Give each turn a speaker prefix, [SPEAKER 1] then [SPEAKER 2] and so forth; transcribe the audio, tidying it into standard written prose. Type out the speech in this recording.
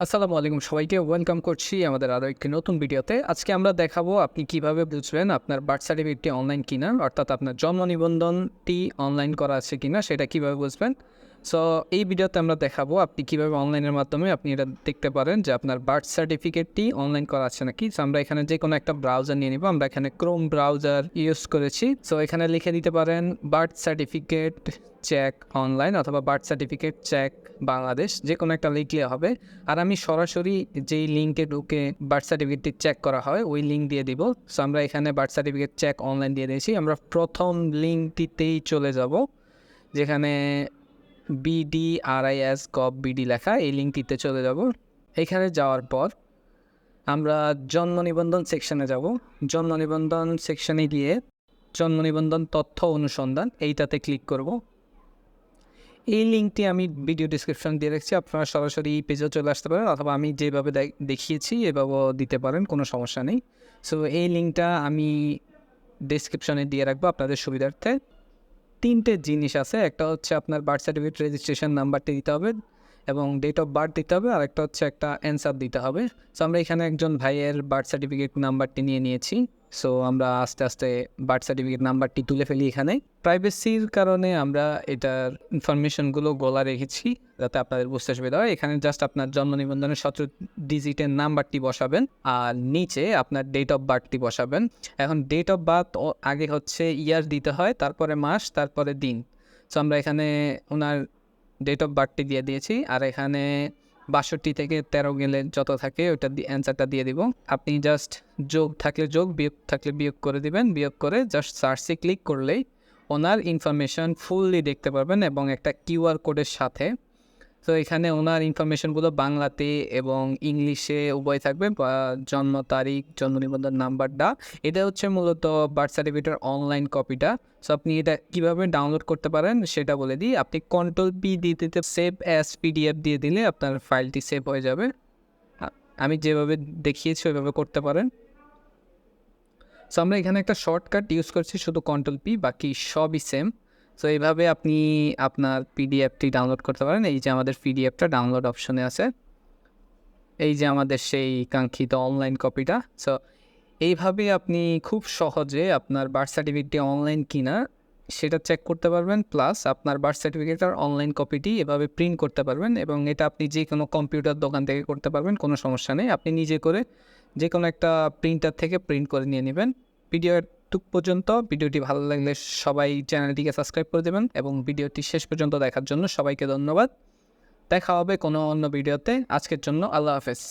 [SPEAKER 1] আসসালামু আলাইকুম সবাইকে ওয়েলকাম করছি আমাদের আরও একটি নতুন ভিডিওতে। আজকে আমরা দেখাবো আপনি কিভাবে বুঝবেন আপনার বার্থ সার্টিফিকেটটি অনলাইন কিনা, অর্থাৎ আপনার জন্ম নিবন্ধনটি অনলাইন করা আছে কিনা সেটা কিভাবে বুঝবেন। সো এই ভিডিওতে আমরা দেখাবো আপনি কিভাবে অনলাইনের মাধ্যমে আপনি এটা দেখতে পারেন যে আপনার বার্থ সার্টিফিকেটটি অনলাইন করা আছে নাকি। সো আমরা এখানে যে কোনো একটা ব্রাউজার নিয়ে নিব। আমরা এখানে ক্রোম ব্রাউজার ইউজ করেছি। সো এখানে লিখে দিতে পারেন বার্থ সার্টিফিকেট চেক অনলাইন অথবা বার্থ সার্টিফিকেট চেক বাংলাদেশ, যে কোনো একটা লিখলে হবে। আর আমি সরাসরি যেই লিঙ্কে ঢুকে বার্থ সার্টিফিকেটটি চেক করা হয় ওই লিঙ্ক দিয়ে দিব। সো আমরা এখানে বার্থ সার্টিফিকেট চেক অনলাইন দিয়ে দিয়েছি। আমরা প্রথম লিঙ্কটিতেই চলে যাব, যেখানে BDRIS.gov.bd লেখা, এই লিঙ্কটিতে চলে যাব। এখানে যাওয়ার পর আমরা জন্ম নিবন্ধন সেকশনে যাব। জন্ম নিবন্ধন সেকশনে গিয়ে জন্ম নিবন্ধন তথ্য অনুসন্ধান এইটাতে ক্লিক করব। এই লিঙ্কটি আমি ভিডিও ডিসক্রিপশন দিয়ে রাখছি, আপনারা সরাসরি এই পেজেও চলে আসতে পারেন অথবা আমি যেভাবে দেখিয়েছি এভাবেও দিতে পারেন, কোনো সমস্যা নেই। সো এই লিঙ্কটা আমি ডিসক্রিপশনে দিয়ে রাখবো আপনাদের সুবিধার্থে। তিনটে জিনিস আছে, একটা হচ্ছে আপনার বার্থ সার্টিফিকেট রেজিস্ট্রেশন নাম্বারটি দিতে হবে এবং ডেট অফ বার্থ দিতে হবে, আর একটা হচ্ছে একটা অ্যান্সার দিতে হবে। সো আমরা এখানে একজন ভাইয়ের বার্থ সার্টিফিকেট নাম্বারটি নিয়ে নিয়েছি। সো আমরা আস্তে আস্তে বার্থ সার্টিফিকেট নাম্বারটি তুলে ফেলি। এখানে প্রাইভেসির কারণে আমরা এটার ইনফরমেশনগুলো গোলা রেখেছি যাতে আপনাদের বুঝতে সুবিধা হয়। এখানে জাস্ট আপনার জন্ম নিবন্ধনের 17 ডিজিটের নাম্বারটি বসাবেন আর নিচে আপনার ডেট অফ বার্থটি বসাবেন। এখন ডেট অফ বার্থ আগে হচ্ছে ইয়ার দিতে হয়, তারপরে মাস, তারপরে দিন। সো আমরা এখানে ওনার ডেট অফ বার্থটি দিয়ে দিয়েছি, আর এখানে 62 থেকে 13 গেলে যত থাকে ওটা অ্যান্সারটা দিয়ে দিব। আপনি জাস্ট যোগ থাকলে যোগ, বিয়োগ থাকলে বিয়োগ করে দিবেন। বিয়োগ করে জাস্ট সার্চে ক্লিক করলেই ওনার ইনফরমেশন ফুললি দেখতে পারবেন এবং একটা কিউআর কোডের সাথে। তো এখানে ওনার ইনফরমেশনগুলো বাংলাতে এবং ইংলিশে উভয় থাকবে, জন্ম তারিখ, জন্ম নিবন্ধন নাম্বারটা। এটা হচ্ছে মূলত বার্থ সার্টিফিকেটের অনলাইন কপিটা। সো আপনি এটা কীভাবে ডাউনলোড করতে পারেন সেটা বলে দিই। আপনি Ctrl+P দিয়ে দিতে সেভ অ্যাজ PDF দিয়ে দিলে আপনার ফাইলটি সেভ হয়ে যাবে। আমি যেভাবে দেখিয়েছি ওইভাবে করতে পারেন। সো আমরা এখানে একটা শর্টকাট ইউজ করছি, শুধু Ctrl+P, বাকি সবই সেম। সো এইভাবে আপনি আপনার PDFটি ডাউনলোড করতে পারেন। এই যে আমাদের PDFটা ডাউনলোড অপশনে আছে, এই যে আমাদের সেই কাঙ্ক্ষিত অনলাইন কপিটা। সো এইভাবে আপনি খুব সহজে আপনার বার্থ সার্টিফিকেটটি অনলাইন কিনা সেটা চেক করতে পারবেন, প্লাস আপনার বার্থ সার্টিফিকেটের অনলাইন কপিটি এভাবে প্রিন্ট করতে পারবেন। এবং এটা আপনি যে কোনো কম্পিউটার দোকান থেকে করতে পারবেন, কোনো সমস্যা নেই। আপনি নিজে করে যে কোনো একটা প্রিন্টার থেকে প্রিন্ট করে নিয়ে নেবেন। ভিডিওটুক পর্যন্ত। ভিডিওটি ভালো লাগলে সবাই চ্যানেলটিকে সাবস্ক্রাইব করে দেবেন এবং ভিডিওটি শেষ পর্যন্ত দেখার জন্য সবাইকে ধন্যবাদ। দেখা হবে কোনো অন্য ভিডিওতে। আজকের জন্য আল্লাহ হাফেজ।